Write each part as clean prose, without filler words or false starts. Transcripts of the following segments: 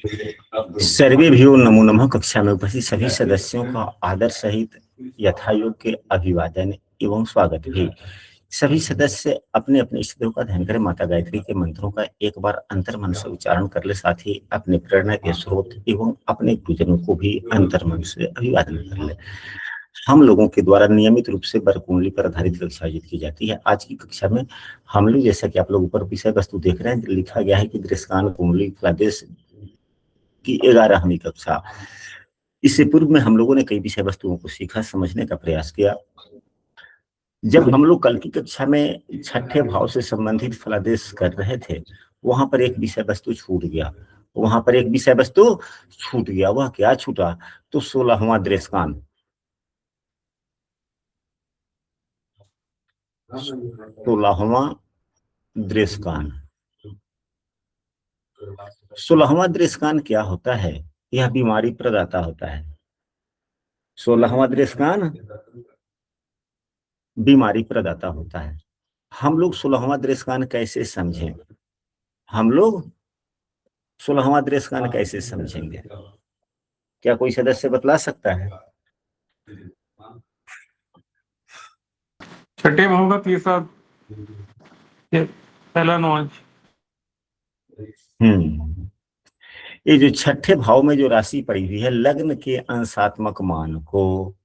सर्वेभ्यो नमो नमः। कक्षा में उपस्थित सभी सदस्यों का आदर सहित यथायोग्य अभिवादन एवं स्वागत है। सभी सदस्य अपने अपने इष्ट देव का ध्यान करें। माता गायत्री के मंत्रों का एक बार अंतर्मन से उच्चारण कर ले, साथ ही अपने प्रेरणा के स्रोत एवं अपने गुरुजनों को भी अंतर्मन से अभिवादन कर ले। हम लोगों के द्वारा नियमित रूप से वर कुंडली पर आधारित कक्षा आयोजित की जाती है। आज की कक्षा में हम लोग, जैसा कि आप लोग ऊपर विषय वस्तु देख रहे हैं, लिखा गया है कि दृष्टान कुंडली फलादेश की 11वीं कक्षा। इससे पूर्व में हम लोगों ने कई विषय वस्तुओं को सीखा, समझने का प्रयास किया। जब हम लोग कल की कक्षा में छठे भाव से संबंधित फलादेश कर रहे थे, वहां पर एक विषय वस्तु छूट गया। वह क्या छूटा? तो 16वां दृष्टान। 16वां दृष्टान 16वां दृष्टान क्या होता है? यह बीमारी प्रदाता होता है। 16वां दृष्टान बीमारी प्रदाता होता है। हम लोग 16वां दृष्टान कैसे समझें? 16वां कैसे समझेंगे? क्या कोई सदस्य बतला सकता है? छठे भाव का तीसरा पहला नौज। ये जो छठे भाव में जो राशि पड़ी हुई है, लग्न के अंशात्मक मान को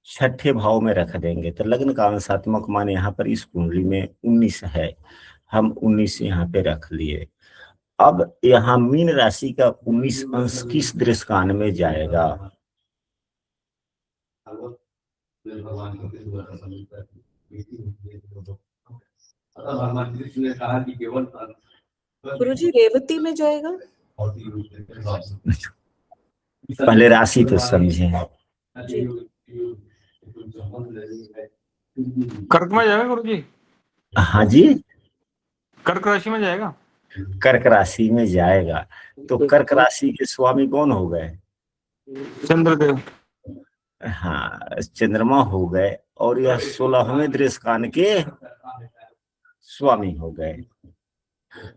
छठे भाव में रख देंगे। तो लग्न का अंशात्मक मान यहाँ पर इस कुंडली में 19 है। हम 19 यहाँ पे रख लिए। अब यहाँ मीन राशि का 19 अंश किस दृष्टान में जाएगा? गुरुजी रेवती में जाएगा। पहले राशि तो समझे। कर्क में जाएगा गुरुजी। हाँ जी, कर्क राशि में जाएगा। कर्क राशि में जाएगा। तो कर्क राशि के स्वामी कौन हो गए? चंद्रदेव। हाँ, चंद्रमा हो गए। और यह 16वें दृष्टान के स्वामी हो गए।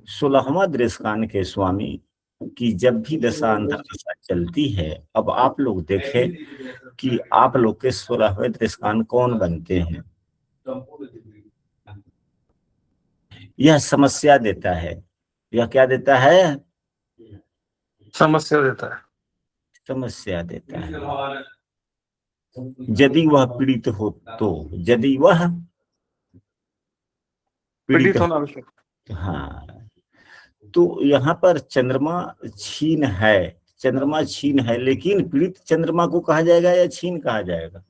16वां दृष्टान के स्वामी की जब भी दशा अंतर्दशा चलती है, अब आप लोग देखें कि आप लोग के 16वें दृष्टान कौन बनते हैं। यह समस्या देता है। यह क्या देता है? समस्या देता है। समस्या देता है। यदि वह पीड़ित हो तो, यदि वह पीड़ित होना आवश्यक। हाँ, तो यहाँ पर चंद्रमा छीन है, लेकिन पीड़ित चंद्रमा को कहा जाएगा या छीन कहा जाएगा?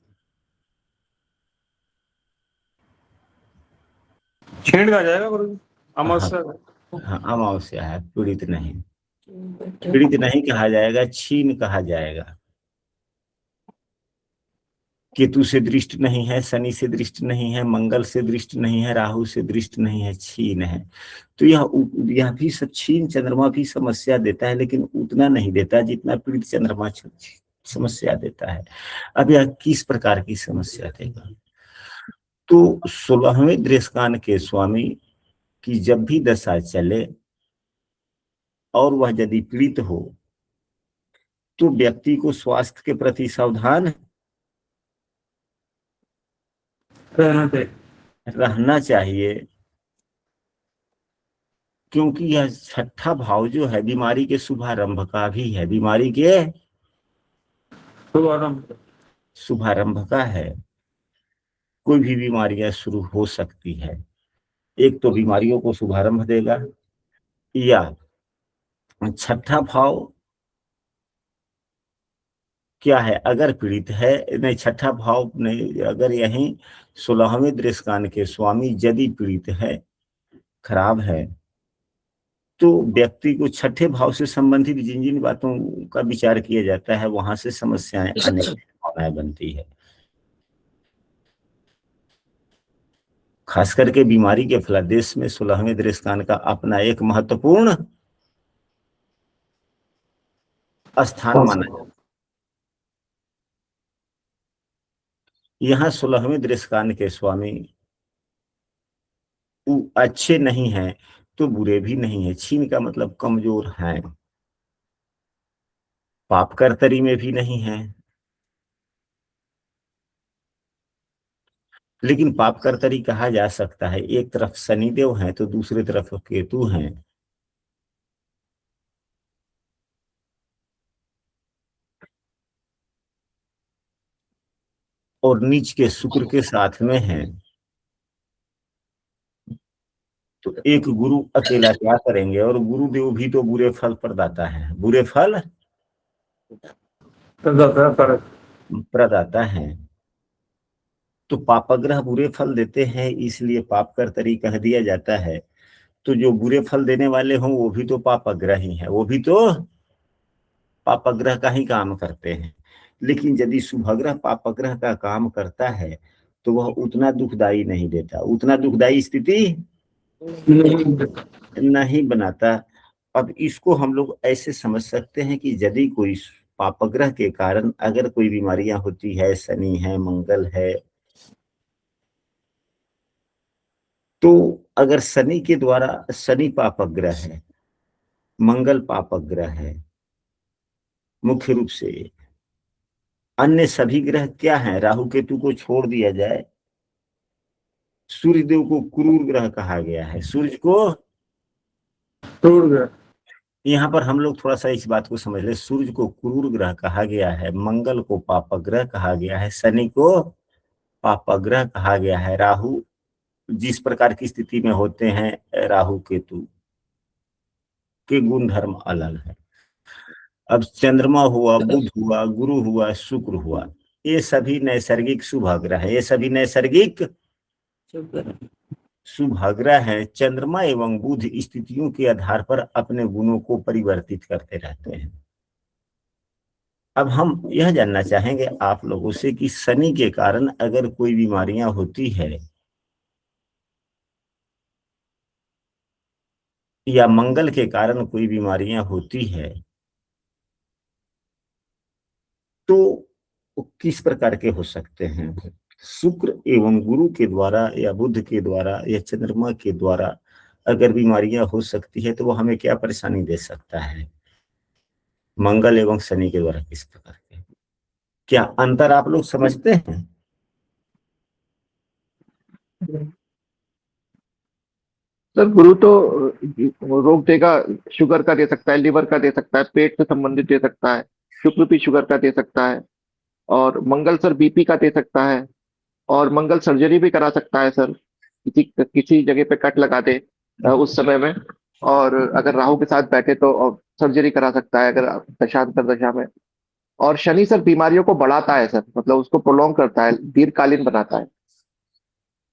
छीन कहा जाएगा गुरुजी। अमावस्या। हाँ, अमावस्या है, पीड़ित नहीं कहा जाएगा, छीन कहा जाएगा। केतु से दृष्ट नहीं है, शनि से दृष्ट नहीं है, मंगल से दृष्ट नहीं है, राहु से दृष्ट नहीं है, छीन है। तो यह भी सब छीन चंद्रमा भी समस्या देता है, लेकिन उतना नहीं देता जितना पीड़ित चंद्रमा समस्या देता है। अब यह किस प्रकार की समस्या देगा? तो 16वें दृष्टान के स्वामी की जब भी दशा चले और वह यदि पीड़ित हो, तो व्यक्ति को स्वास्थ्य के प्रति सावधान रहना चाहिए, क्योंकि यह छठा भाव जो है बीमारी के शुभारंभ का भी है। बीमारी के शुभारंभ का है। कोई भी बीमारियां शुरू हो सकती है। एक तो बीमारियों को शुभारंभ देगा, या छठा भाव क्या है? अगर पीड़ित है, नहीं, छठा भाव नहीं, अगर यही 16वें दृष्टान के स्वामी यदि पीड़ित है, खराब है, तो व्यक्ति को छठे भाव से संबंधित जिन जिन बातों का विचार किया जाता है, वहां से समस्याएं आने की संभावनाएं बनती है। खास करके बीमारी के फलादेश में 16वें दृष्टान का अपना एक महत्वपूर्ण स्थान माना जाता है। यहाँ 16वें दृष्टान के स्वामी वो अच्छे नहीं हैं तो बुरे भी नहीं है। छीन का मतलब कमजोर हैं, पाप कर्तरी में भी नहीं है। लेकिन पाप कर्तरी कहा जा सकता है, एक तरफ शनिदेव हैं तो दूसरी तरफ केतु हैं। और नीच के शुक्र के साथ में हैं। तो एक गुरु अकेला क्या करेंगे, और गुरुदेव भी तो बुरे फल प्रदाता है, बुरे फल प्रदाता है। तो पापग्रह बुरे फल देते हैं, इसलिए पाप कर्तरी कह दिया जाता है। तो जो बुरे फल देने वाले हों वो भी तो पापग्रह ही है, वो भी तो पापग्रह का ही काम करते हैं। लेकिन यदि शुभग्रह पापग्रह का काम करता है तो वह उतना दुखदाई नहीं देता, उतना दुखदाई स्थिति नहीं बनाता। अब इसको हम लोग ऐसे समझ सकते हैं कि यदि कोई पापग्रह के कारण अगर कोई बीमारियां होती है, शनि है, मंगल है, तो अगर शनि के द्वारा, शनि पापग्रह है, मंगल पापग्रह है मुख्य रूप से, अन्य सभी ग्रह क्या हैं, राहु केतु को छोड़ दिया जाए, सूर्य देव को क्रूर ग्रह कहा गया है। सूर्य को टूट गया। यहाँ पर हम लोग थोड़ा सा इस बात को समझ ले, सूर्य को क्रूर ग्रह कहा गया है, मंगल को पापग्रह कहा गया है, शनि को पापग्रह कहा गया है। राहु जिस प्रकार की स्थिति में होते हैं, राहु केतु के गुण धर्म अलग है। अब चंद्रमा हुआ, बुध हुआ, गुरु हुआ, शुक्र हुआ, ये सभी नैसर्गिक शुभाग्रह है, ये सभी नैसर्गिक शुभाग्रह है। चंद्रमा एवं बुध स्थितियों के आधार पर अपने गुणों को परिवर्तित करते रहते हैं। अब हम यह जानना चाहेंगे आप लोगों से कि शनि के कारण अगर कोई बीमारियां होती है या मंगल के कारण कोई बीमारियां होती है तो वो किस प्रकार के हो सकते हैं। शुक्र एवं गुरु के द्वारा या बुध के द्वारा या चंद्रमा के द्वारा अगर बीमारियां हो सकती है तो वो हमें क्या परेशानी दे सकता है। मंगल एवं शनि के द्वारा किस प्रकार के, क्या अंतर आप लोग समझते हैं। सर गुरु तो रोग देगा, शुगर का दे सकता है, लिवर का दे सकता है, पेट से संबंधित दे सकता है। शुक्र भी शुगर का दे सकता है। और मंगल सर बीपी का दे सकता है। और मंगल सर्जरी भी करा सकता है सर, किसी किसी जगह पे कट लगा दे उस समय में। और अगर राहु के साथ बैठे तो सर्जरी करा सकता है अगर दशांतर दशा में। और शनि सर बीमारियों को बढ़ाता है सर, मतलब उसको प्रोलॉन्ग करता है, दीर्घकालीन बनाता है।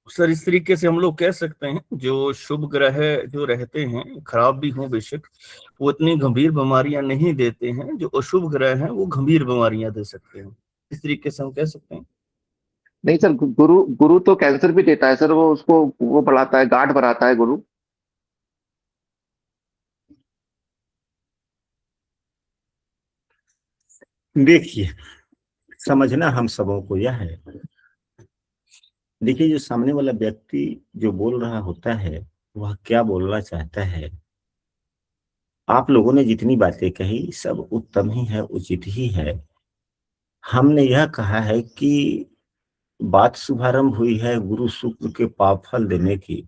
सर इस तरीके से हम लोग कह सकते हैं जो शुभ ग्रह जो रहते हैं, खराब भी हों बेशक, वो इतनी गंभीर बीमारियां नहीं देते हैं। जो अशुभ ग्रह हैं वो गंभीर बीमारियां दे सकते हैं, इस तरीके से हम कह सकते हैं। नहीं सर, गुरु गुरु तो कैंसर भी देता है सर, वो उसको वो बढ़ाता है, गांठ बढ़ाता है गुरु। देखिए, समझना हम सबों को यह है, देखिए जो सामने वाला व्यक्ति जो बोल रहा होता है वह क्या बोलना चाहता है। आप लोगों ने जितनी बातें कही सब उत्तम ही है, उचित ही है। हमने यह कहा है कि बात शुभारंभ हुई है गुरु शुक्र के पाप फल देने की,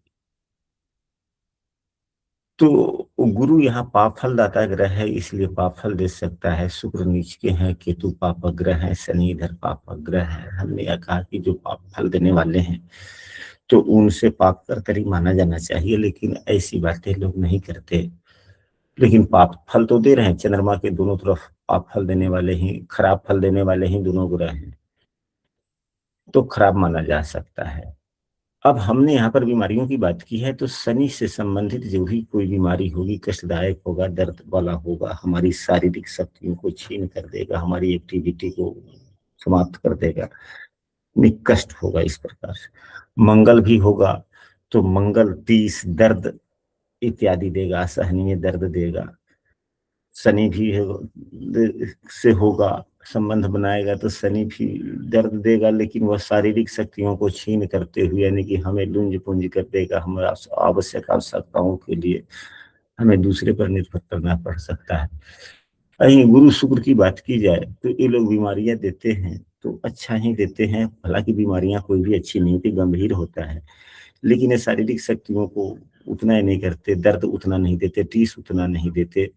तो गुरु यहाँ पाप फल दाता ग्रह है इसलिए पाप फल दे सकता है। शुक्र नीच के हैं, केतु पाप ग्रह है, शनि इधर पाप ग्रह है। हमने यह कहा कि जो पाप फल देने वाले हैं तो उनसे पाप कर्तरी माना जाना चाहिए, लेकिन ऐसी बातें लोग नहीं करते। लेकिन पाप फल तो दे रहे हैं, चंद्रमा के दोनों तरफ पाप फल देने वाले ही, खराब फल देने वाले ही दोनों ग्रह हैं, तो खराब माना जा सकता है। अब हमने यहाँ पर बीमारियों की बात की है, तो शनि से संबंधित जो भी कोई बीमारी होगी कष्टदायक होगा, दर्द वाला होगा, हमारी शारीरिक शक्तियों को छीन कर देगा, हमारी एक्टिविटी को समाप्त कर देगा, कष्ट होगा इस प्रकार से। मंगल भी होगा तो मंगल तीस दर्द इत्यादि देगा, सहनीय दर्द देगा। शनि भी से होगा संबंध बनाएगा तो शनि भी दर्द देगा, लेकिन वह शारीरिक शक्तियों को छीन करते हुए, यानी कि हमें लुंज पुंज कर देगा। हमें आवश्यक आवश्यकताओं के लिए हमें दूसरे पर निर्भर करना पड़ सकता है। कहीं गुरु शुक्र की बात की जाए तो ये लोग बीमारियां देते हैं तो अच्छा ही देते हैं। हालांकि बीमारियां कोई भी अच्छी नहीं होती, गंभीर होता है, लेकिन ये शारीरिक शक्तियों को उतना ही नहीं करते, दर्द उतना नहीं देते, टीस उतना नहीं देते,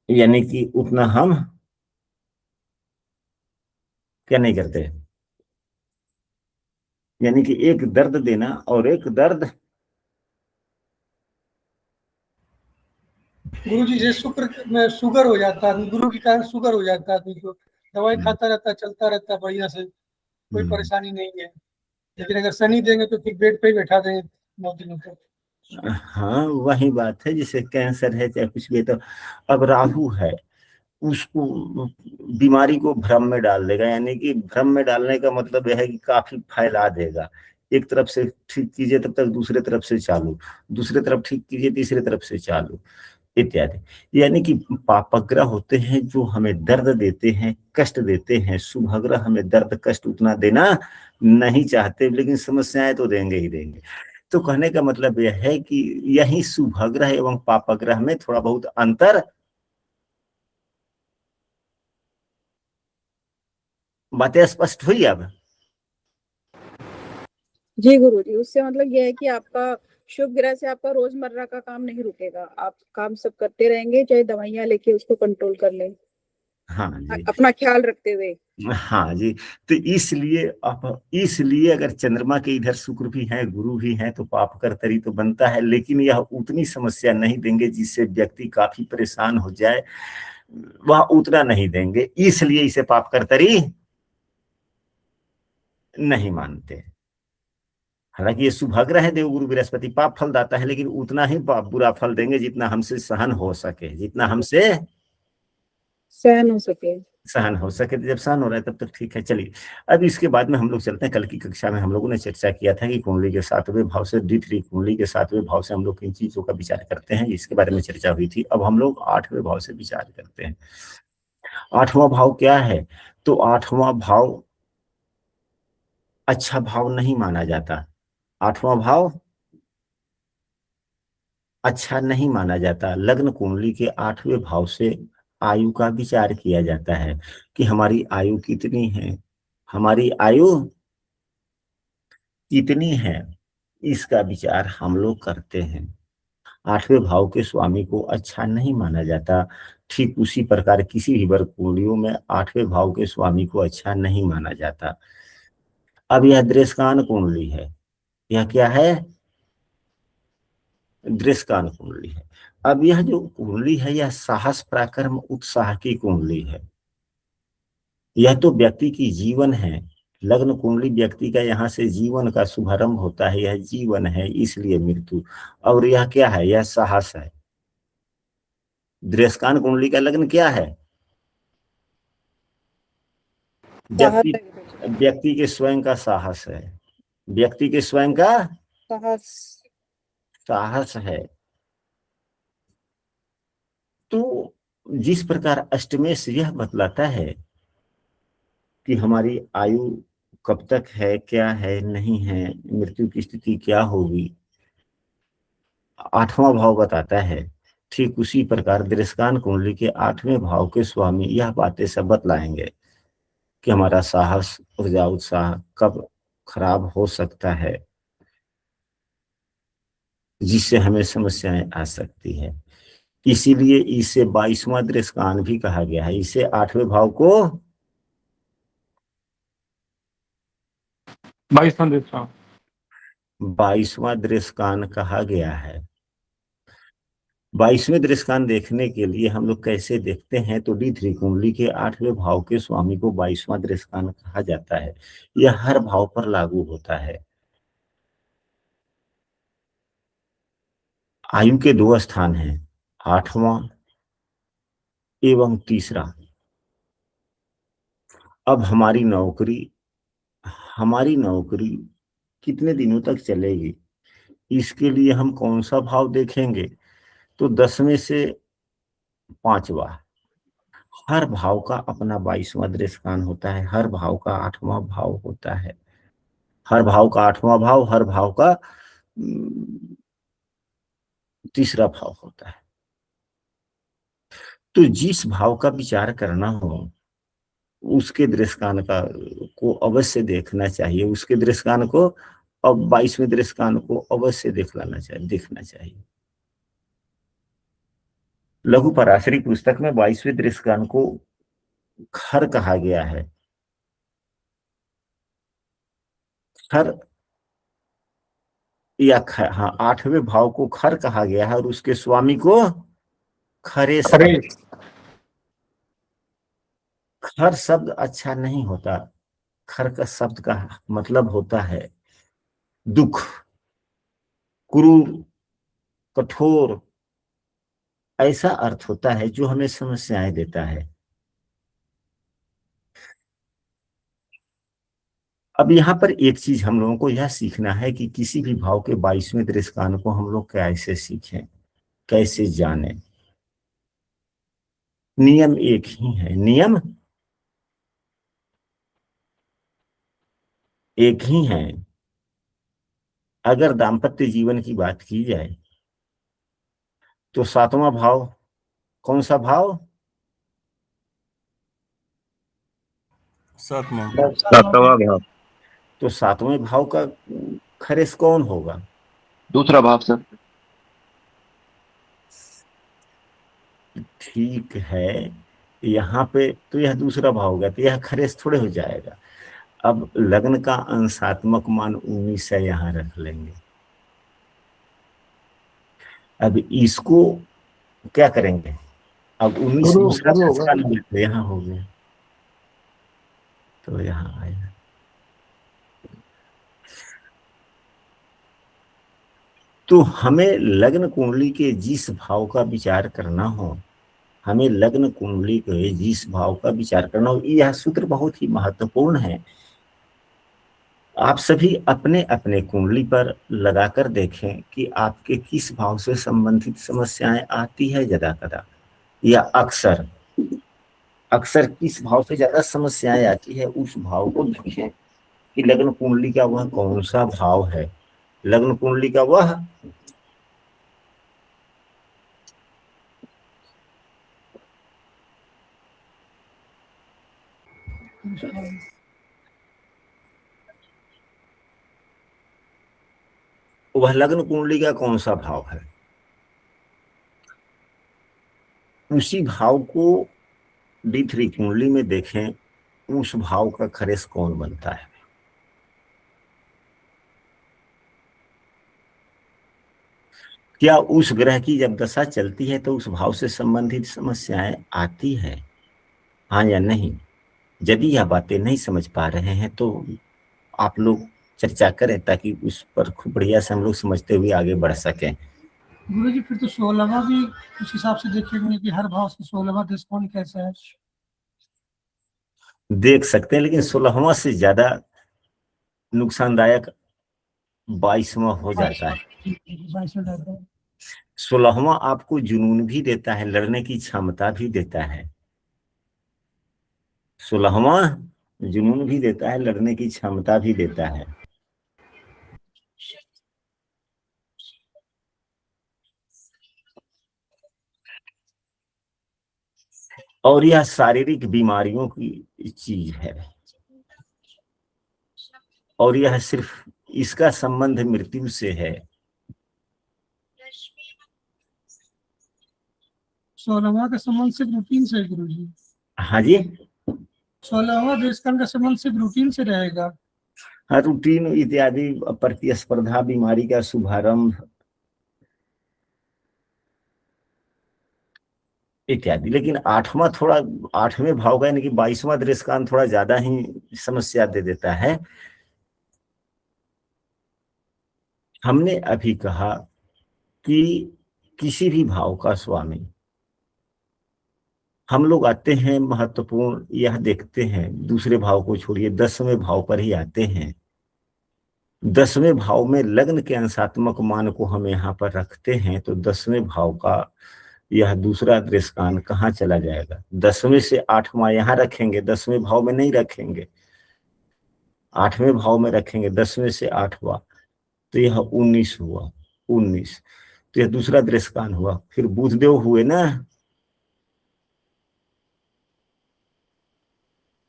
यानी कि उतना हम क्या नहीं करते, यानी कि एक दर्द देना और एक दर्द। गुरु जी जैसे शुक्र में शुगर हो जाता है, गुरु के कारण शुगर हो जाता है आदमी को, दवाई खाता रहता है, चलता रहता है बढ़िया से, कोई परेशानी नहीं है। लेकिन अगर शनि देंगे तो ठीक बेड पे ही बैठा देंगे 9 दिनों तक। हाँ वही बात है, जैसे कैंसर है चाहे कुछ भी, तो अब राहु है, उसको बीमारी को भ्रम में डाल देगा, यानी कि भ्रम में डालने का मतलब यह है कि काफी फैला देगा। एक तरफ से ठीक कीजिए तब तक दूसरे तरफ से चालू, दूसरे तरफ ठीक कीजिए तीसरे तरफ से चालू, इत्यादि। यानी कि पापग्रह होते हैं जो हमें दर्द देते हैं, कष्ट देते हैं। शुभग्रह हमें दर्द कष्ट उतना देना नहीं चाहते, लेकिन समस्याएं तो देंगे ही देंगे। तो कहने का मतलब यह है कि यही शुभग्रह एवं पापग्रह में थोड़ा बहुत अंतर। बातें स्पष्ट हुई अब? जी गुरु जी, उससे मतलब यह है कि आपका शुभ ग्रह से आपका रोजमर्रा का काम नहीं रुकेगा, आप काम सब करते रहेंगे, चाहे दवाइयां लेके उसको कंट्रोल कर लें, हाँ जी, अपना ख्याल रखते हुए। हाँ जी। तो इसलिए अगर चंद्रमा के इधर शुक्र भी है, गुरु भी है, तो पाप कर्तरी तो बनता है, लेकिन यह उतनी समस्या नहीं देंगे जिससे व्यक्ति काफी परेशान हो जाए, वह उतना नहीं देंगे, इसलिए इसे पाप कर्तरी नहीं मानते। हालांकि ये शुभग्रह है देवगुरु बृहस्पति, पाप फल दाता है, लेकिन उतना ही पाप बुरा फल देंगे जितना हमसे सहन हो सके, जितना हमसे सहन हो सके। सहन हो सके। जब सहन हो रहा है तब तक ठीक है। चलिए अब इसके बाद में हम लोग चलते हैं, कल की कक्षा में हम लोगों ने चर्चा किया था कि कुंडली के 7वें भाव से D3 कुंडली के 7वें भाव से हम लोग किन चीजों का विचार करते हैं, इसके बारे में चर्चा हुई थी। अब हम लोग 8वें भाव से विचार करते हैं। 8वां भाव क्या है? तो 8वां भाव अच्छा भाव नहीं माना जाता। 8वां भाव अच्छा नहीं माना जाता। लग्न कुंडली के 8वें भाव से आयु का विचार किया जाता है कि हमारी आयु कितनी है, हमारी आयु कितनी है, इसका विचार हम लोग करते हैं। 8वें भाव के स्वामी को अच्छा नहीं माना जाता। ठीक उसी प्रकार किसी भी वर्ग कुंडलियों में 8वें भाव के स्वामी को अच्छा नहीं माना जाता। अब यह दृष्कान कुंडली है। यह क्या है? दृष्कान कुंडली है। अब यह जो कुंडली है यह साहस पराक्रम उत्साह की कुंडली है। यह तो व्यक्ति की जीवन है। लग्न कुंडली व्यक्ति का यहाँ से जीवन का शुभारंभ होता है, यह जीवन है, इसलिए मृत्यु। और यह क्या है? यह साहस है। दृष्कान कुंडली का लग्न क्या है? व्यक्ति व्यक्ति के स्वयं का साहस है, व्यक्ति के स्वयं का साहस है। तो जिस प्रकार अष्टमेश यह बतलाता है कि हमारी आयु कब तक है, क्या है, नहीं है, मृत्यु की स्थिति क्या होगी, 8वां भाव बताता है। ठीक उसी प्रकार दृष्कान कुंडली के 8वें भाव के स्वामी यह बातें सब बतलाएंगे कि हमारा साहस, ऊर्जा, उत्साह कब खराब हो सकता है, जिससे हमें समस्याएं आ सकती है। इसीलिए इसे 22वां दृष्कान भी कहा गया है। इसे 8वें भाव को 22वां दृष्कान कहा गया है। 22वें दृष्कान देखने के लिए हम लोग कैसे देखते हैं? तो D3 कुंडली के 8वें भाव के स्वामी को 22वां दृष्कान कहा जाता है। यह हर भाव पर लागू होता है। आयु के 2 स्थान हैं, 8वां एवं तीसरा। अब हमारी नौकरी कितने दिनों तक चलेगी, इसके लिए हम कौन सा भाव देखेंगे? तो 10वें से 5वां। हर भाव का अपना 22वां दृष्टान होता है, हर भाव का 8वां भाव होता है, हर भाव का 8वां भाव, हर भाव का तीसरा भाव होता है। तो जिस भाव का विचार करना हो उसके दृष्टान का को अवश्य देखना चाहिए, उसके दृष्टान को अब 22वें दृष्टान को अवश्य देखना चाहिए। लघु पराशरी पुस्तक में 22वें दृष्टान को खर कहा गया है। खर या हाँ, 8वें भाव को खर कहा गया है और उसके स्वामी को खरेश। खर शब्द अच्छा नहीं होता, खर का शब्द का मतलब होता है दुख, क्रूर, कठोर, ऐसा अर्थ होता है जो हमें समस्याएं देता है। अब यहाँ पर एक चीज हम लोगों को यह सीखना है कि किसी भी भाव के 22वें दृष्टान को हम लोग कैसे सीखें, कैसे जाने। नियम एक ही है, नियम एक ही है। अगर दाम्पत्य जीवन की बात की जाए तो 7वां भाव कौन सा भाव? 7वां भाव। तो 7वें भाव का खरेश कौन होगा? दूसरा भाव सर। ठीक है, यहाँ पे तो यह दूसरा भाव होगा, तो यह खरेश थोड़े हो जाएगा। अब लग्न का अंशात्मक मान 19 है, यहाँ रख लेंगे। अब इसको क्या करेंगे? अब 19 दूसरा यहाँ हो गया, तो यहाँ आएगा। तो हमें लग्न कुंडली के जिस भाव का विचार करना हो, हमें लग्न कुंडली के जिस भाव का विचार करना हो, यह सूत्र बहुत ही महत्वपूर्ण है। आप सभी अपने अपने कुंडली पर लगाकर देखें कि आपके किस भाव से संबंधित समस्याएं आती है ज्यादा कदा, या अक्सर किस भाव से ज्यादा समस्याएं आती है, उस भाव को देखें कि लग्न कुंडली का वह कौन सा भाव है। लग्न कुंडली का वह लग्न कुंडली का कौन सा भाव है, उसी भाव को D3 कुंडली में देखें, उस भाव का खरेश कौन बनता है। क्या उस ग्रह की जब दशा चलती है तो उस भाव से संबंधित समस्याएं आती है, हाँ या नहीं? यदि यह बातें नहीं समझ पा रहे हैं तो आप लोग चर्चा करें ताकि उस पर खूब बढ़िया से हम लोग समझते हुए आगे बढ़ सकें। गुरु जी फिर तो 16वां भी उस हिसाब से देखेंगे कि हर भाव से 16वां दृष्टान कैसा है। देख सकते हैं, लेकिन 16वां से ज्यादा नुकसानदायक 22वां हो जाता है। 16वां आपको जुनून भी देता है, लड़ने की क्षमता भी देता है। 16वां जुनून भी देता है, लड़ने की क्षमता भी देता है। और यह शारीरिक बीमारियों की चीज है, और यह सिर्फ इसका संबंध मृत्यु से है। 16वां का संबंध सिर्फ रूटीन से है गुरु जी। हाँ जी, 16वां दृष्टान का संबंध सिर्फ रूटीन से रहेगा। हाँ, रूटीन इत्यादि, प्रतिस्पर्धा बीमारी का शुभारंभ इत्यादि। लेकिन 8वें भाव का यानी कि 22वां दृष्टान थोड़ा ज्यादा ही समस्या दे देता है। हमने अभी कहा कि किसी भी भाव का स्वामी, हम लोग आते हैं महत्वपूर्ण यह देखते हैं, दूसरे भाव को छोड़िए 10वें भाव पर ही आते हैं। 10वें भाव में लग्न के अंशात्मक मान को हम यहाँ पर रखते हैं, तो 10वें भाव का यह दूसरा दृष्कान कहाँ चला जाएगा? 10वें से 8वां यहाँ रखेंगे, 10वें भाव में नहीं रखेंगे, 8वें भाव में रखेंगे, 10वें से 8वां, तो यह 19 हुआ, 19, तो यह दूसरा दृष्कान हुआ। फिर बुधदेव हुए ना,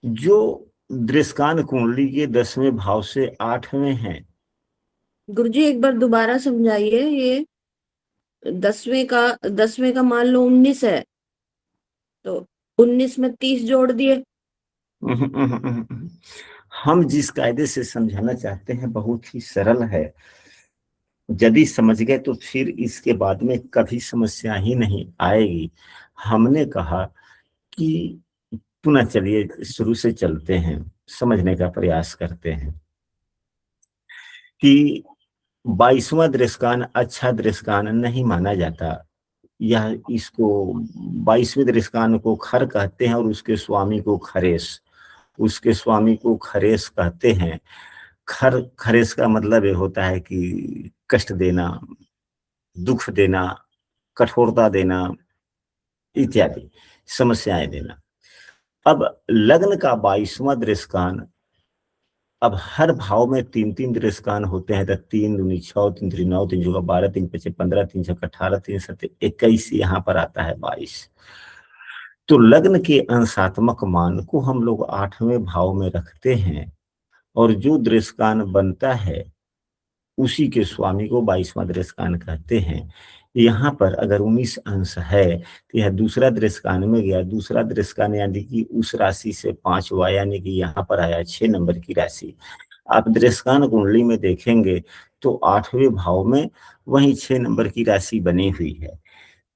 जो दृष्कान कुंडली के 10वें भाव से 8वें हैं। गुरुजी एक बार दोबारा समझाइए। ये 10वें का मान लो 19 है, तो 19 में 30 जोड़ दिए। हम जिस कायदे से समझाना चाहते हैं बहुत ही सरल है, यदि समझ गए तो फिर इसके बाद में कभी समस्या ही नहीं आएगी। हमने कहा कि पुनः चलिए शुरू से चलते हैं, समझने का प्रयास करते हैं कि 22वां दृष्कान अच्छा दृष्कान नहीं माना जाता। यह इसको 22वें दृष्कान को खर कहते हैं और उसके स्वामी को खरेश, उसके स्वामी को खरेश कहते हैं। खरेश का मतलब ये होता है कि कष्ट देना, दुख देना, कठोरता देना इत्यादि समस्याएं देना। अब लग्न का 22वां दृष्कान, अब हर भाव में 3-3 दृष्कान होते हैं, तो 3 दूनी 6, 3 3 9, 3 6 12, 3 5 15, 3 6 18, 3 7 21, यहाँ पर आता है 22। तो लग्न के अंशात्मक मान को हम लोग 8वें भाव में रखते हैं और जो दृष्कान बनता है उसी के स्वामी को 22वां दृष्कान कहते हैं। यहाँ पर अगर 19 अंश है तो यह दूसरा दृष्कान में गया, दूसरा दृष्कान यानी कि उस राशि से 5वां, यानी कि यहाँ पर आया 6 नंबर की राशि। आप दृष्कान कुंडली में देखेंगे तो 8वें भाव में वही 6 नंबर की राशि बनी हुई है।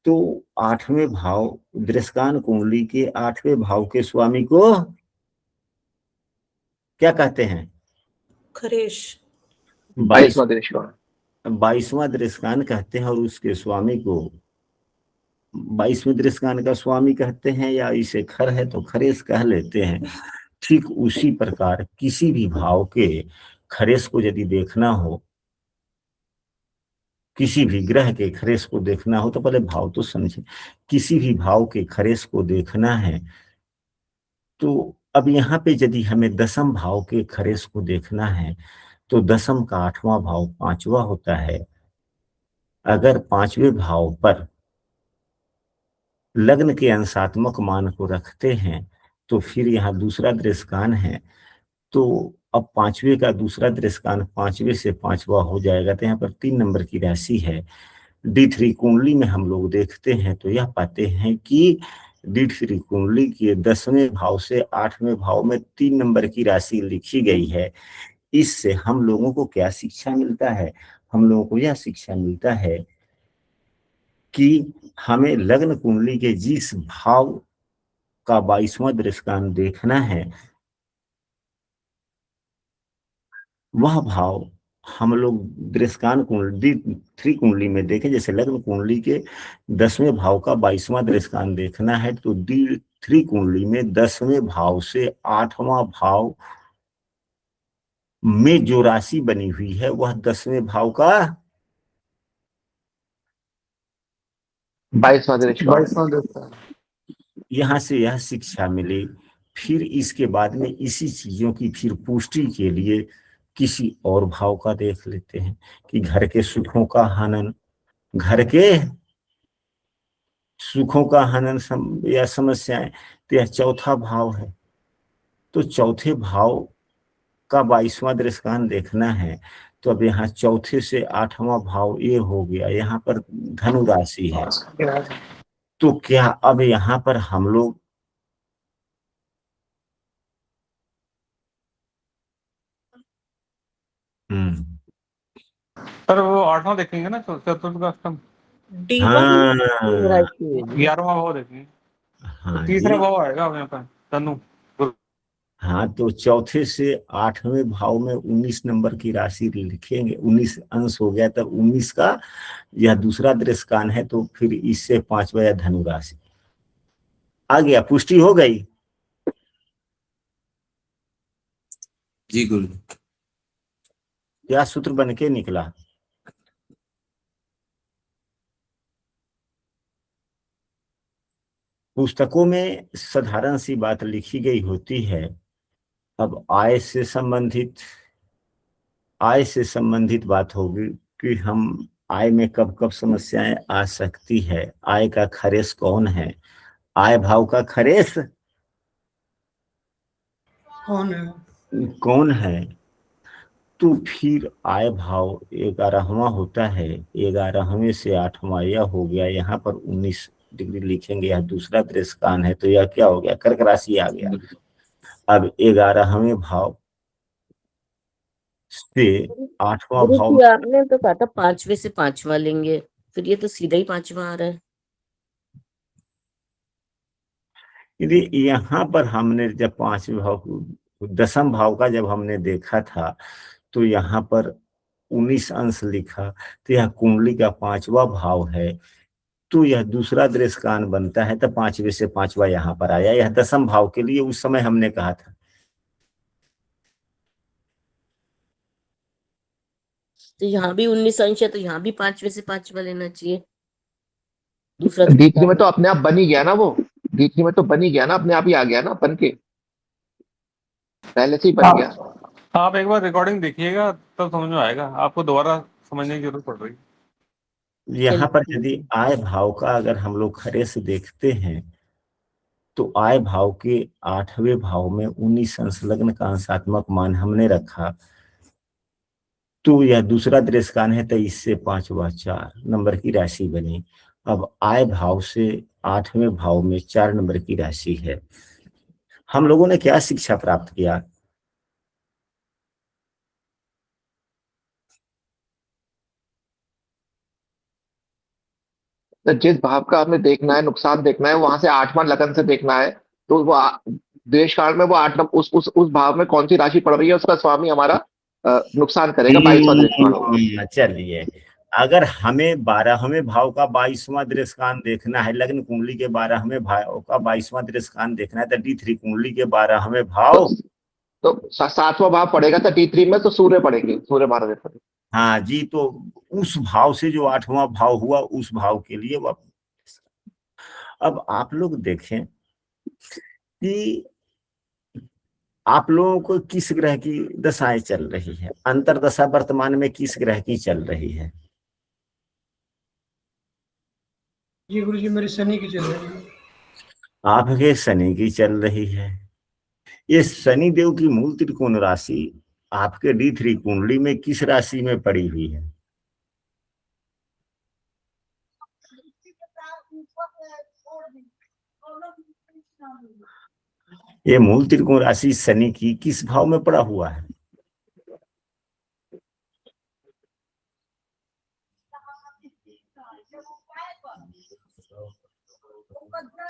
तो 8वें भाव, दृष्कान कुंडली के 8वें भाव के स्वामी को क्या कहते हैं? खरेश। 22वां दृष्कान। 22वां दृष्कान कहते हैं और उसके स्वामी को 22वें दृष्कान का स्वामी कहते हैं, या इसे खर है तो खरेश कह लेते हैं। ठीक उसी प्रकार किसी भी भाव के खरेश को यदि देखना हो, किसी भी ग्रह के खरेश को देखना हो, तो पहले भाव तो समझे। किसी भी भाव के खरेश को देखना है तो अब यहाँ पे यदि हमें 10म भाव के खरेश को देखना है तो 10म का 8वां भाव 5वां होता है। अगर 5वें भाव पर लग्न के अंशात्मक मान को रखते हैं तो फिर यहाँ दूसरा दृष्कान है, तो अब 5वें का दूसरा दृष्कान 5वें से 5वां हो जाएगा। तो यहाँ पर 3 नंबर की राशि है। D3 कुंडली में हम लोग देखते हैं तो यह पाते हैं कि D3 कुंडली के 10वें भाव से 8वें भाव में 3 नंबर की राशि लिखी गई है। इससे हम लोगों को क्या शिक्षा मिलता है? हम लोगों को यह शिक्षा मिलता है कि हमें लग्न कुंडली के जिस भाव का 22वां दृष्कान देखना है वह भाव हम लोग दृष्कान कुंडली D3 कुंडली में देखें। जैसे लग्न कुंडली के 10वें भाव का 22वां दृष्कान देखना है तो D3 कुंडली में 10वें भाव से 8वां भाव में जो राशि बनी हुई है वह 10वें भाव का 22वां दृष्कान। यहाँ से यह शिक्षा मिली। फिर इसके बाद में इसी चीजों की फिर पुष्टि के लिए किसी और भाव का देख लेते हैं कि घर के सुखों का हनन, घर के सुखों का हनन या समस्याएं, तो यह चौथा भाव है। तो चौथे भाव का 22वां दृष्कान देखना है तो अब यहाँ चौथे से 8वां भाव ये हो गया, यहाँ पर धनु राशि है। तो क्या अब यहाँ पर हम लोग सर वो 8वां देखेंगे ना, चतुर्थ का अष्टम, हाँ 11वां भाव देखेंगे हाँ तो तीसरा ये भाव आएगा यहाँ पर तनु। हाँ, तो चौथे से 8वें भाव में 19 नंबर की राशि लिखेंगे। 19 अंश हो गया तब 19 का यह दूसरा दृष्कान है, तो फिर इससे 5वां या धनु राशि आ गया। पुष्टि हो गई जी गुरु। क्या सूत्र बन के निकला? पुस्तकों में साधारण सी बात लिखी गई होती है। अब आय से संबंधित बात होगी कि हम आय में कब कब समस्याएं आ सकती है, आय का खरेस कौन है, आय भाव का खरेस कौन है। तो फिर आय भाव 11वां होता है, 11वें से 8वां यह हो गया, यहाँ पर 19 डिग्री लिखेंगे, यह दूसरा दृष्टान है, तो यह क्या हो गया, कर्क राशि आ गया। अब 11वें भाव से 8वां गुरु भाव, जी आपने तो कहा था 5वें से 5वां लेंगे, फिर ये तो सीधा ही 5वां आ रहा है। यदि यहाँ पर हमने जब 5वें भाव 10वें भाव का जब हमने देखा था, तो यहाँ पर 19 अंश लिखा, तो यह कुंडली का 5वां भाव है, तो यह दूसरा दृष्टान बनता है, तो 5वें से 5वां यहाँ पर आया। यह 10वें भाव के लिए उस समय हमने कहा था। तो यहाँ भी 19 अंश है, तो यहाँ भी 5वें से 5वां लेना चाहिए। दूसरा D3 में तो अपने आप बन ही गया ना, वो D3 में तो बन ही गया ना, अपने आप ही आ गया ना बन के, पहले से ही बन गया। आप एक बार रिकॉर्डिंग देखिएगा तब समझ में आएगा, आपको दोबारा समझने की जरूरत पड़ रही है। यहाँ पर यदि आय भाव का अगर हम लोग खरे से देखते हैं, तो आय भाव के 8वें भाव में 19 संलग्न का अंशात्मक मान हमने रखा, तो यह दूसरा दृष्टान है, 23 से 5वां 4 नंबर की राशि बनी। अब आय भाव से 8वें भाव में 4 नंबर की राशि है। हम लोगों ने क्या शिक्षा प्राप्त किया, तो जिस भाव का हमें देखना है, नुकसान देखना है, वहां से 8वां लगन से देखना है, तो वो देश काल में वो उस भाव में कौन सी राशि पड़ रही है, उसका स्वामी हमारा नुकसान करेगा। 22वां दृष्टिकोण होगा। चलिए, अगर हमें 12वें भाव का 22वां दृष्टान देखना है, लग्न कुंडली के 12वें भाव का 22वां दृष्टान देखना है, तो D3 कुंडली के 12वें भाव, तो 7वां भाव पड़ेगा, तो D3 में तो सूर्य पड़ेंगे, सूर्य महाराज पड़ेंगे। हाँ जी, तो उस भाव से जो 8वां भाव हुआ, उस भाव के लिए वह। अब आप लोग देखें कि आप लोगों को किस ग्रह की दशाएं चल रही है, अंतरदशा वर्तमान में किस ग्रह की चल रही है। जी गुरु जी, मेरी शनि की चल रही है। आपके शनि की चल रही है। ये शनि देव की मूल त्रिकोण राशि आपके D3 कुंडली में किस राशि में पड़ी हुई है। ये मूल त्रिकोण राशि शनि की किस भाव में पड़ा हुआ है।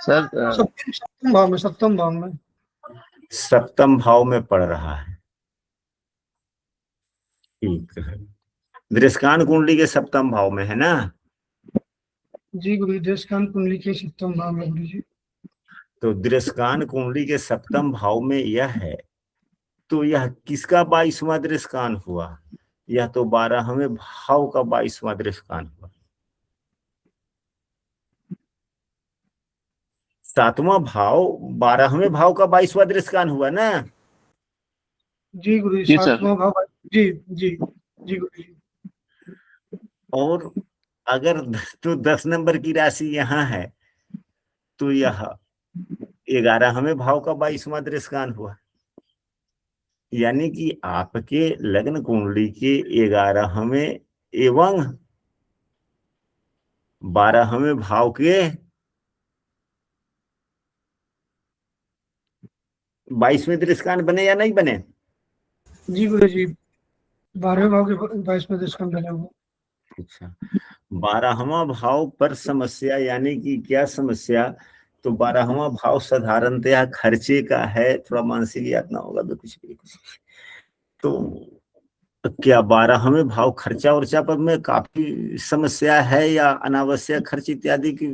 सर सप्तम भाव में, सप्तम भाव में, सप्तम भाव में पड़ रहा है। ठीक है, दृष्टान कुंडली के सप्तम भाव में है ना। जी गुरु जी, दृष्टान कुंडली के सप्तम भाव में गुरु जी। तो दृष्टान कुंडली के सप्तम भाव में यह है, तो यह किसका 22वां दृष्टान हुआ, यह तो 12वें भाव का 22वां दृष्टान हुआ। 7वां भाव 12वें भाव का 22वां दृष्टान हुआ ना। जी गुरु जी, 7वां भाव। जी जी जी गुरु जी। और अगर तो 10 नंबर की राशि यहाँ है, तो यह 11वें भाव का 22वां दृष्टान हुआ। यानी कि आपके लग्न कुंडली के 11वें एवं 12वें भाव के 22वें दृष्टान बने या नहीं बने। जी गुरु जी, 12वें भाव के 22वें दृष्टान बना हुआ। अच्छा, 12वां भाव पर समस्या, यानी कि क्या समस्या, तो 12वां भाव साधारणतया खर्चे का है, थोड़ा मानसिक यातना होगा तो कुछ भी। तो क्या 12वें भाव खर्चा उर्चा पर में काफी समस्या है, या अनावश्यक खर्च इत्यादि की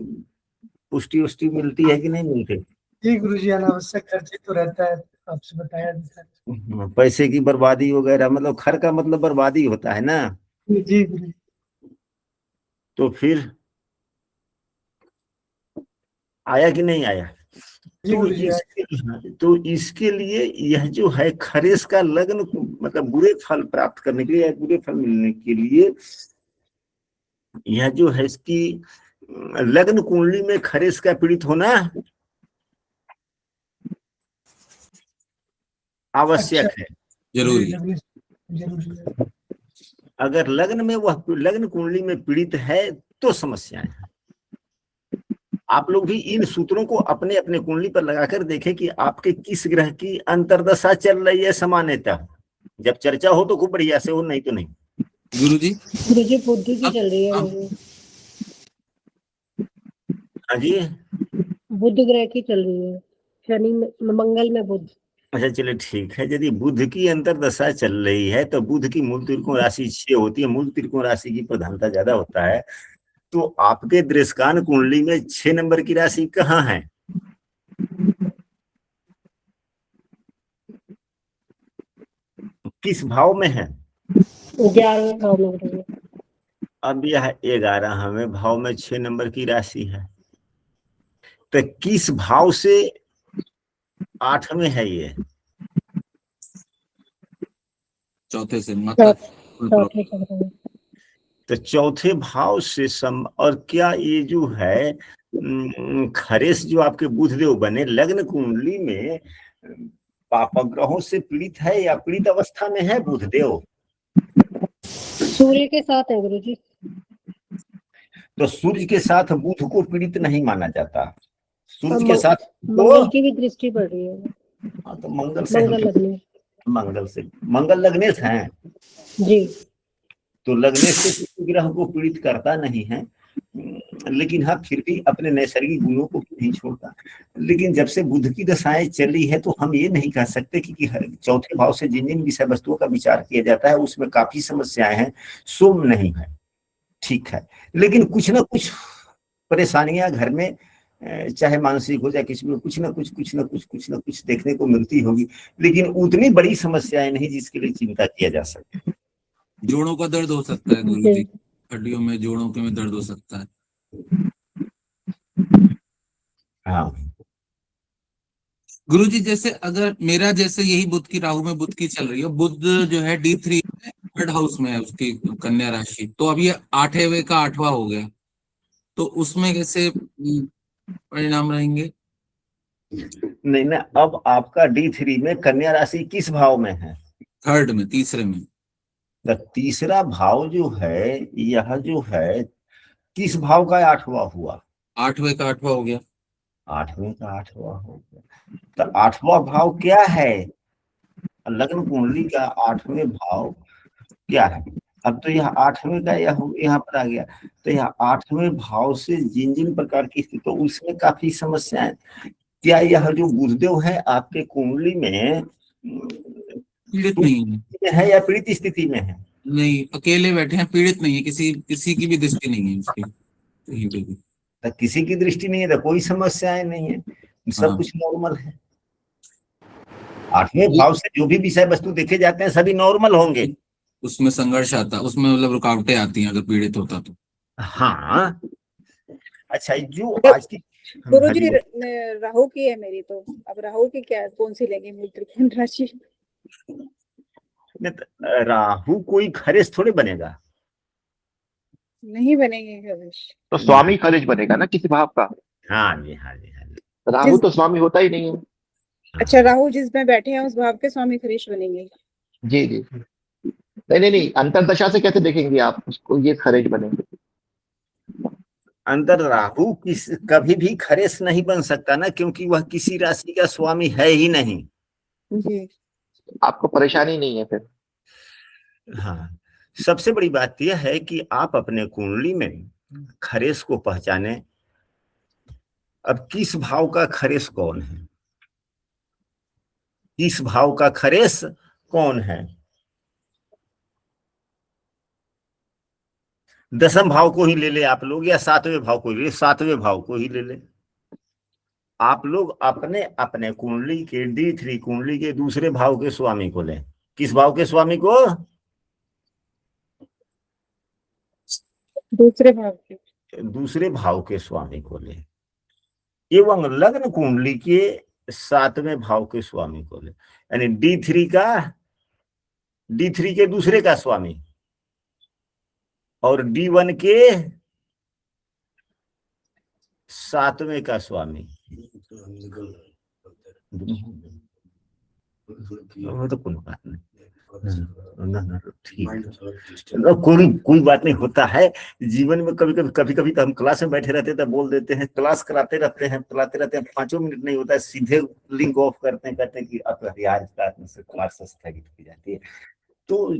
पुष्टि उष्टि मिलती है कि नहीं मिलती। जी गुरु जी, अनावश्यक खर्चे तो रहता है, आपसे बताया था। पैसे की बर्बादी वगैरह, मतलब खर्च का मतलब बर्बादी होता है ना। जी गुरु। तो फिर आया कि नहीं आया? जी तो गुरु जी, इसके लिए यह जो है खरेस का लग्न मतलब बुरे फल प्राप्त करने के लिए या बुरे फल मिलने के लिए यह जो है इसकी लग्न कुंडली में खरेस का पीड़ित होना आवश्यक है। जरूरी। जरूरी जरूरी। अगर लग्न में वह लग्न कुंडली में पीड़ित है तो समस्याएं हैं। आप लोग भी इन सूत्रों को अपने अपने कुंडली पर लगाकर देखें कि आपके किस ग्रह की अंतर्दशा चल रही है सामान्यतः। जब चर्चा हो तो खूब बढ़िया से हो, नहीं तो नहीं। गुरुजी गुरुजी बुध की चल रही है मुझे, हाँ जी, बुध ग्रह की चल रही है, शनि में, मंगल में बुध। अच्छा चलिए ठीक है। यदि बुध की अंतर्दशा चल रही है तो बुध की मूल त्रिकोण राशि 6 होती है, मूल त्रिकोण राशि की प्रधानता ज्यादा होता है। तो आपके दृष्कान कुंडली में 6 नंबर की राशि कहाँ है? किस भाव में है? 11वें भाव में गुरुजी। अब यह 11वें भाव में 6 नंबर की राशि है, तो किस भाव से 8 में है ये? चौथे से माता चौथे चल रही है। तो चौथे भाव से और क्या ये जो है खरेस जो आपके बुधदेव बने लग्न कुंडली में पाप ग्रहों से पीड़ित है या पीड़ित अवस्था में है बुधदेव? सूर्य के साथ है गुरुजी। तो सूर्य के साथ बुध को पीड़ित नहीं माना जाता। सूर्य के साथ मंगल की भी दृष्टि पड़ रही है। हाँ, तो मंगल से मंगल लग्न मंगल लग्नेश हैं जी। तो लग्नेश से किसी ग्रह को पीड़ित करता नहीं है, लेकिन हाँ फिर भी अपने नैसर्गिक गुणों को नहीं छोड़ता। लेकिन जब से बुध की दशाएं चली है तो हम ये नहीं कह सकते कि चौथे भाव से जिन जिन विषय वस्तुओं का विचार किया जाता है उसमें काफी समस्याएं हैं, शुभ नहीं है, ठीक है। लेकिन कुछ ना कुछ परेशानियां घर में चाहे मानसिक हो जाए किसी में कुछ ना कुछ देखने को मिलती होगी, लेकिन उतनी बड़ी समस्याएं नहीं जिसके लिए चिंता किया जा सके। जोड़ों का दर्द हो सकता है गुरुजी, हड्डियों में जोड़ों के में दर्द हो सकता है। हाँ गुरुजी जैसे अगर मेरा जैसे यही बुध की राहु में बुध की चल रही है, बुध जो है D3 थर्ड हाउस में है उसकी कन्या राशि, तो अब ये 8वें का 8वां हो गया, तो उसमें कैसे परिणाम रहेंगे? नहीं ना, अब आपका D3 में कन्या राशि किस भाव में है? थर्ड में, तीसरे में। तो तीसरा भाव जो है यह जो है किस भाव का 8वां हुआ? 8वें का 8वां हो गया। 8वें का 8वां हो गया। तो 8वां भाव क्या है? लग्न कुंडली का 8वें भाव क्या है? अब तो यह 8वें का यहाँ पर आ गया, तो यह 8वें भाव से जिन जिन प्रकार की स्थिति, तो उसमें काफी समस्याएं। क्या यह जो बुधदेव है आपके कुंडली में पीड़ित नहीं है या पीड़ित स्थिति में है? नहीं, अकेले बैठे हैं, पीड़ित नहीं है, किसी की भी दृष्टि नहीं है उसकी कहीं पे भी। तो किसी की दृष्टि नहीं है तो कोई समस्याएं नहीं है, सब हाँ। कुछ नॉर्मल है। 8वें भाव से जो भी विषय वस्तु देखे जाते हैं सभी नॉर्मल होंगे। उसमें संघर्ष आता, उसमें मतलब रुकावटें आती हैं अगर पीड़ित होता तो। हाँ अच्छा, जो आज की गुरुजी राहु की है मेरी, तो अब राहु की क्या कौन सी लेंगे मूल त्रिकोण राशि? राहु कोई खरेस थोड़े बनेगा, नहीं बनेंगे खरेश। तो स्वामी खनिज बनेगा ना किसी भाव का। हाँ जी हाँ जी हाँ जी। राहु तो स्वामी होता ही नहीं है। अच्छा, राहु जिसमें बैठे हैं उस भाव के स्वामी खरीश बनेंगे। जी जी, नहीं, अंतरदशा से कैसे देखेंगे आप उसको, ये खनिज बनेंगे। अंतर राहु कभी भी खरेस नहीं बन सकता ना, क्योंकि वह किसी राशि का स्वामी है ही नहीं। जी। आपको परेशानी नहीं है फिर। हाँ, सबसे बड़ी बात यह है कि आप अपने कुंडली में खरेस को पहचाने। अब किस भाव का खरेस कौन है, किस भाव का खरेस कौन है? 10वें भाव को ही ले ले आप लोग, या 7वें भाव को ही ले, 7वें भाव को ही ले ले। आप लोग अपने अपने कुंडली के D3 कुंडली के दूसरे भाव के स्वामी को लें। किस भाव के स्वामी को? दूसरे भाव के दूसरे भाव के स्वामी को लें। एवं लग्न कुंडली के 7वें भाव के स्वामी को ले, यानी D3 के दूसरे का स्वामी और D1 के 7वें का स्वामी। वो तो कोई बात नहीं, ठीक, कोई बात नहीं, होता है जीवन में। कभी कभी तो हम क्लास में बैठे रहते हैं तो बोल देते हैं, क्लास कराते रहते हैं 5 मिनट नहीं होता है, सीधे लिंक ऑफ करते हैं, कहते हैं कि अब यार क्लास स्थगित की जाती है। तो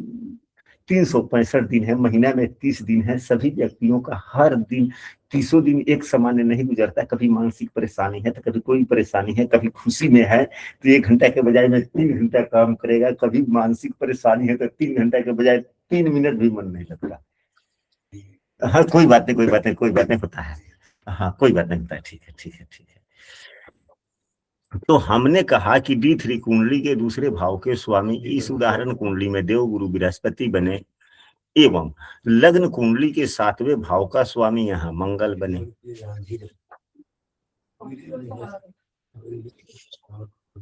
365 दिन है, महीना में 30 दिन है, सभी व्यक्तियों का हर दिन 30 दिन एक सामान्य नहीं गुजरता। कभी मानसिक परेशानी है तो कभी कोई परेशानी है, कभी खुशी में है तो 1 घंटा के बजाय में 3 घंटा काम करेगा, कभी मानसिक परेशानी है तो 3 घंटा के बजाय 3 मिनट भी मन नहीं लगता। हाँ कोई बात नहीं होता है, हाँ कोई बात नहीं होता है, ठीक है। तो हमने कहा कि D3 कुंडली के दूसरे भाव के स्वामी इस उदाहरण कुंडली में देव गुरु बृहस्पति बने एवं लग्न कुंडली के 7वें भाव का स्वामी यहाँ मंगल बने।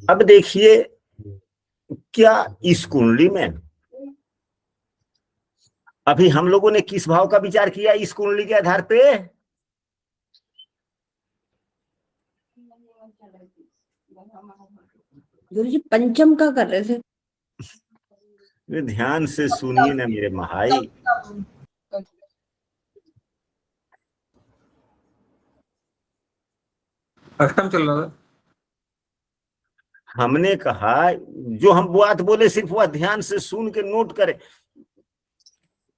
अब देखिए, क्या इस कुंडली में अभी हम लोगों ने किस भाव का विचार किया इस कुंडली के आधार पे? गुरु जी पंचम का कर रहे थे। ध्यान से सुनिए ना मेरे महाई, अष्टम चल रहा था। हमने कहा जो हम बात बोले सिर्फ वह ध्यान से सुन के नोट करें।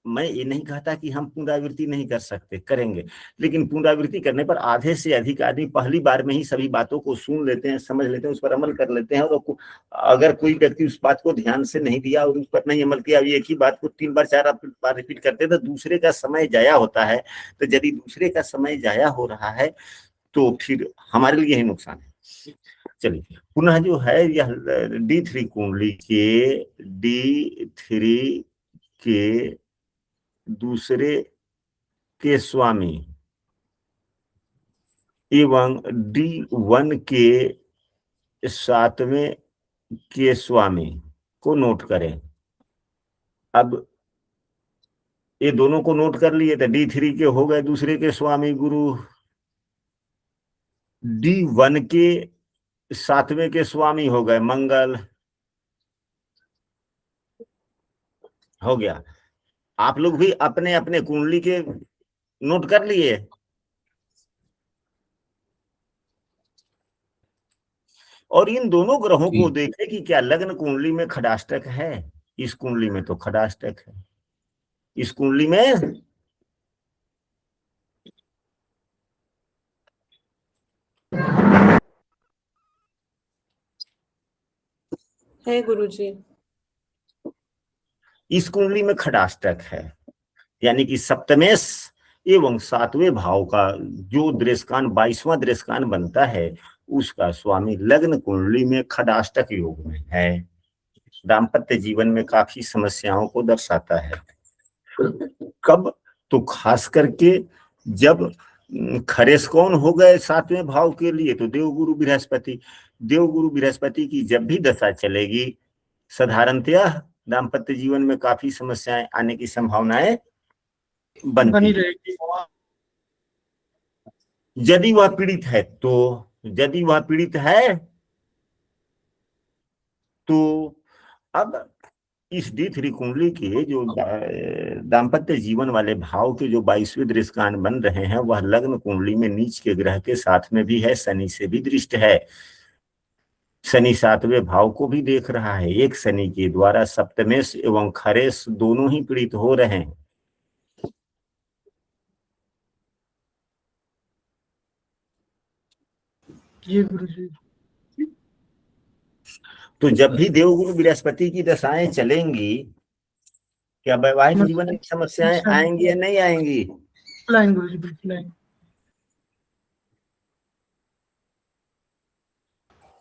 मैं ये नहीं कहता कि हम पुनरावृत्ति नहीं कर सकते, करेंगे, लेकिन पुनरावृत्ति करने पर आधे से अधिक आदमी पहली बार में ही सभी बातों को सुन लेते हैं, समझ लेते हैं, उस पर अमल कर लेते हैं। और अगर कोई व्यक्ति उस बात को ध्यान से नहीं दिया और उस पर नहीं अमल किया, एक ही बात को 3 बार 4 बार रिपीट करते तो दूसरे का समय जाया होता है। तो यदि दूसरे का समय जाया हो रहा है तो फिर हमारे लिए ही नुकसान है। चलिए पुनः जो है यह D3 कुंडली के D3 के दूसरे के स्वामी एवं D1 के 7वें के स्वामी को नोट करें। अब ये दोनों को नोट कर लिए तो D3 के हो गए दूसरे के स्वामी गुरु, D1 के 7वें के स्वामी हो गए मंगल, हो गया। आप लोग भी अपने अपने कुंडली के नोट कर लिए। और इन दोनों ग्रहों को देखें कि क्या लग्न कुंडली में खडाष्टक है। इस कुंडली में तो खडाष्टक है, इस कुंडली में है गुरुजी। इस कुंडली में खडाष्टक है, यानी कि सप्तमेश एवं 7वें भाव का जो दृश्यकान 22वां दृश्यकान बनता है उसका स्वामी लग्न कुंडली में खडाष्टक योग में है। दाम्पत्य जीवन में काफी समस्याओं को दर्शाता है। कब? तो खास करके जब खरेस कौन हो गए 7वें भाव के लिए, तो देवगुरु बृहस्पति की जब भी दशा चलेगी साधारणतया दाम्पत्य जीवन में काफी समस्याएं आने की संभावनाएं बनती रहेगी। यदि वह पीड़ित है तो अब इस D3 कुंडली के जो दाम्पत्य जीवन वाले भाव के जो 22वें दृश्यकान बन रहे हैं वह लग्न कुंडली में नीच के ग्रह के साथ में भी है, शनि से भी दृष्ट है। शनि 7वें भाव को भी देख रहा है। एक शनि के द्वारा सप्तमेश एवं खरेश दोनों ही पीड़ित हो रहे हैं। जी गुरुजी। तो जब भी देवगुरु बृहस्पति की दशाएं चलेंगी, क्या वैवाहिक जीवन में समस्याएं आएंगी या नहीं आएंगी? आएंगी गुरुजी, बिल्कुल आएंगी,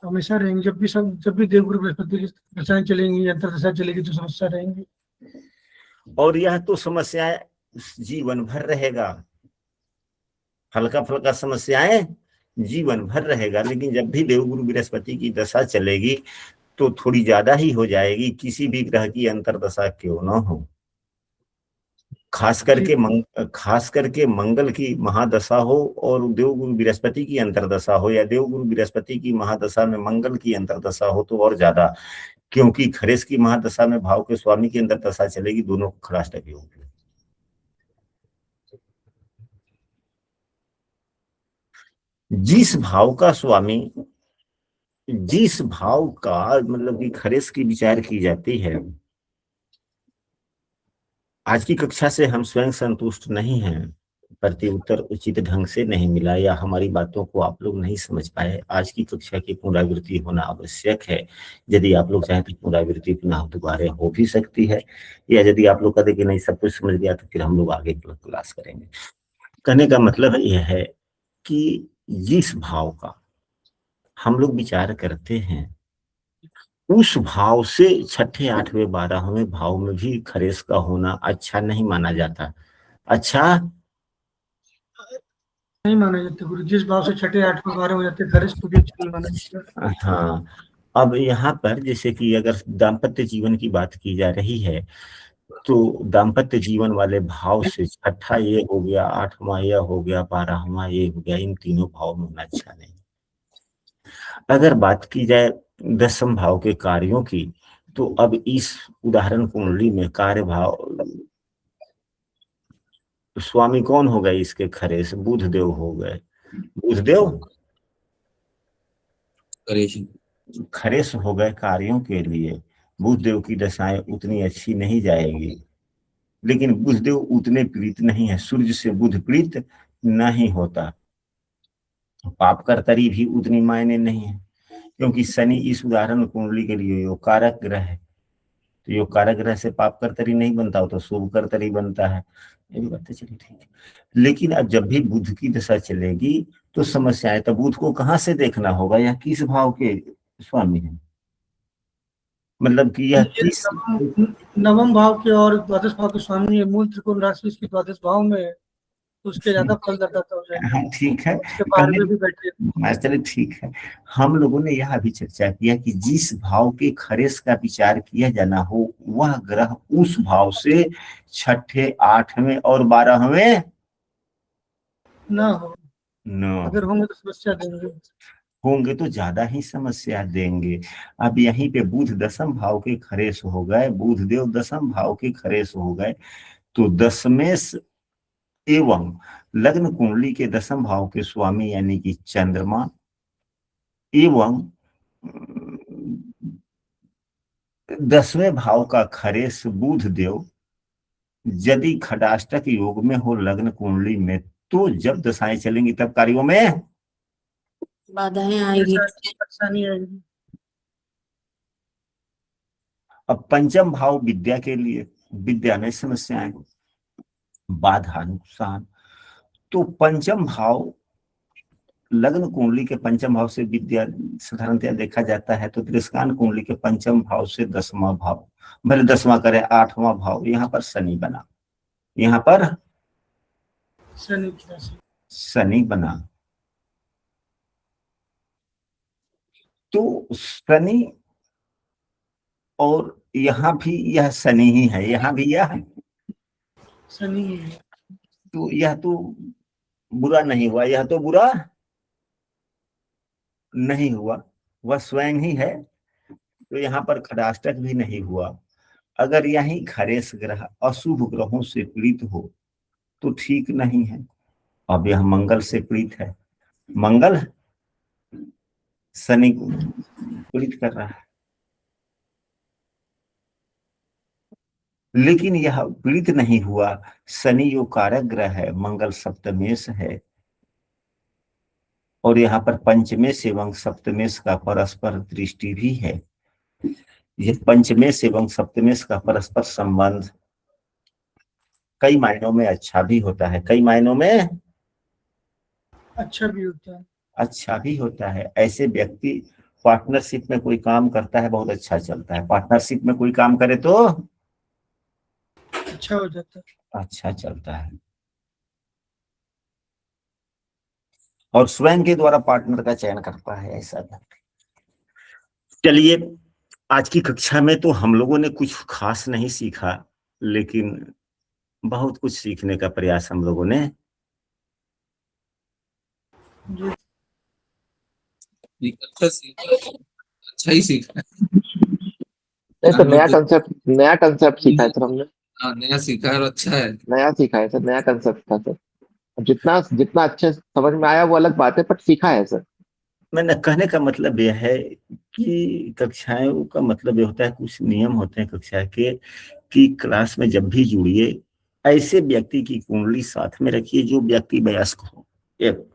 हमेशा रहेंगे। जब भी देवगुरु बृहस्पति की दशाएं चलेंगी, अंतर्दशा चलेगी तो समस्या रहेंगी। और यह तो समस्याएं जीवन भर रहेगा, हल्का फुल्का समस्याएं जीवन भर रहेगा। लेकिन जब भी देवगुरु बृहस्पति की दशा चलेगी तो थोड़ी ज्यादा ही हो जाएगी, किसी भी ग्रह की अंतर्दशा क्यों ना हो। खास करके मंगल की महादशा हो और देवगुरु बृहस्पति की अंतर्दशा हो, या देवगुरु बृहस्पति की महादशा में मंगल की अंतर्दशा हो तो और ज्यादा, क्योंकि खरेस की महादशा में भाव के स्वामी की अंतर्दशा चलेगी, दोनों खराष्टक योग होंगे। जिस भाव का स्वामी, जिस भाव का मतलब कि खरेस की विचार की जाती है, आज की कक्षा से हम स्वयं संतुष्ट नहीं हैं, प्रति उत्तर उचित ढंग से नहीं मिला या हमारी बातों को आप लोग नहीं समझ पाए। आज की कक्षा की पुनरावृत्ति होना आवश्यक है। यदि आप लोग चाहें तो पुनरावृत्ति पुनः दोबारा हो भी सकती है, या यदि आप लोग कहते कि नहीं सब कुछ समझ गया तो फिर हम लोग आगे क्लास करेंगे। कहने का मतलब यह है कि जिस भाव का हम लोग विचार करते हैं उस भाव से छठे, आठवें, 12वें भाव में भी खरेस का होना अच्छा नहीं माना जाता। अच्छा नहीं माना जाता गुरु, जिस भाव से छठे, आठवें, 12 हो जाते खर्च तो भी अच्छा नहीं माना जाता। हाँ, अब यहाँ पर जैसे कि अगर दाम्पत्य जीवन की बात की जा रही है तो दाम्पत्य जीवन वाले भाव से छठा ये हो गया, 8वां ये हो गया, 12वां ये हो गया, इन तीनों भाव में होना अच्छा नहीं। अगर बात की जाए 10वें भाव के कार्यों की, तो अब इस उदाहरण कुंडली में कार्य भाव स्वामी कौन हो गए इसके खरेस? बुध देव हो गए। बुध देव खरेस हो गए कार्यों के लिए। बुध देव की दशाएं उतनी अच्छी नहीं जाएगी, लेकिन बुध देव उतने पीड़ित नहीं है, सूर्य से बुध पीड़ित नहीं होता। पाप कर्तरी भी उतनी मायने नहीं है, क्योंकि शनि इस उदाहरण कुंडली के लिए योग कारक ग्रह है, तो योग कारक ग्रह से पाप कर्तरी नहीं बनता हो तो शुभ कर्तरी बनता है। ये भी बात चलिए ठीक है। लेकिन अब जब भी बुध की दशा चलेगी तो समस्याएं, तो बुध को कहाँ से देखना होगा, या किस भाव के स्वामी है, मतलब कि यह किस नवम भाव के और द्वादश भाव के स्वामी है, मूल त्रिकोण राशि इसके द्वादश भाव में है, तो उसके ज्यादा फलदाता हो जाएगा। हाँ ठीक है, उसके बारे में भी बैठे। चलिए ठीक है। हम लोगों ने यह भी चर्चा किया कि जिस भाव के खरेस का विचार किया जाना हो वह ग्रह उस भाव से छठे, 8वें और 12वें ना हो, न अगर होंगे तो समस्या देंगे, होंगे तो ज्यादा ही समस्या देंगे। अब यहीं पे बुध 10वें भाव के खरेस हो गए, बुध देव 10वें भाव के खरेस हो गए, तो 10वें एवं लग्न कुंडली के 10वें भाव के स्वामी यानी कि चंद्रमा एवं 10वें भाव का खरेस बुध देव यदि खडाष्टक योग में हो लग्न कुंडली में, तो जब दशाएं चलेंगी तब कार्यों में बाधाएं आएगी। परेशानी आएगी। अब 5वां भाव विद्या के लिए, विद्या में समस्याएं, बाधा, नुकसान, तो 5वां भाव लग्न कुंडली के 5वां भाव से विद्या साधारणतः देखा जाता है, तो तिरस्कार कुंडली के 5वां भाव से 10वां भाव, भले 10वां करे 8वां भाव, यहाँ पर शनि बना, यहाँ पर शनि बना, तो शनि और यहाँ भी यह शनि ही है, यहाँ भी यह शनि ही है, तो यह तो बुरा नहीं हुआ, यह तो बुरा नहीं हुआ, वह स्वयं ही है, तो यहाँ पर खडाष्टक भी नहीं हुआ। अगर यही खरेस ग्रह अशुभ ग्रहों से पीड़ित हो तो ठीक नहीं है। अब यह मंगल से पीड़ित है, मंगल शनि को पीड़ित कर रहा है, लेकिन यह पीड़ित नहीं हुआ। शनि जो कारक ग्रह है, मंगल सप्तमेश है, और यहाँ पर पंचमेश एवं सप्तमेश का परस्पर दृष्टि भी है। यह पंचमेश एवं सप्तमेश का परस्पर संबंध कई मायनों में अच्छा भी होता है, कई मायनों में अच्छा भी होता है, अच्छा भी होता है। ऐसे व्यक्ति पार्टनरशिप में कोई काम करता है बहुत अच्छा चलता है, पार्टनरशिप में कोई काम करे तो अच्छा हो जाता है, अच्छा चलता है। और स्वयं के द्वारा पार्टनर का चयन करता है, ऐसा व्यक्ति। चलिए, आज की कक्षा में तो हम लोगों ने कुछ खास नहीं सीखा, लेकिन बहुत कुछ सीखने का प्रयास हम लोगों ने अच्छा ही सीखा। नहीं तो नया कंसेप्ट सीखा है सर हमने। हाँ, नया सीखा है और अच्छा है। नया सीखा है सर, नया कंसेप्ट था सर। जितना जितना अच्छे समझ में आया वो अलग बात है, पर सीखा है सर। मैंने कहने का मतलब यह है कि कक्षाएं का मतलब ये होता है, कुछ नियम होते हैं कक्षा के कि क्लास में जब भी जुड़िए ऐसे व्यक्ति की कुंडली साथ में रखिए जो व्यक्ति वयस्क हो, एक,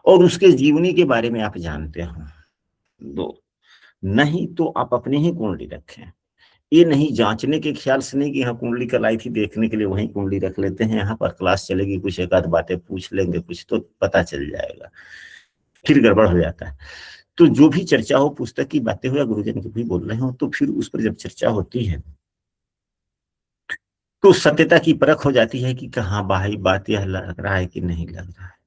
और उसके जीवनी के बारे में आप जानते हो, दो, नहीं तो आप अपनी ही कुंडली रखें। ये नहीं जांचने के ख्याल से नहीं कि हाँ कुंडली कल आई थी देखने के लिए वहीं कुंडली रख लेते हैं, यहाँ पर क्लास चलेगी कुछ एक आध बातें पूछ लेंगे, कुछ तो पता चल जाएगा, फिर गड़बड़ हो जाता है। तो जो भी चर्चा हो, पुस्तक की बातें हो या गुरुजन जो भी बोल रहे हो, तो फिर उस पर जब चर्चा होती है तो सत्यता की परख हो जाती है कि कहाँ बात यह लग रहा है कि नहीं लग रहा है।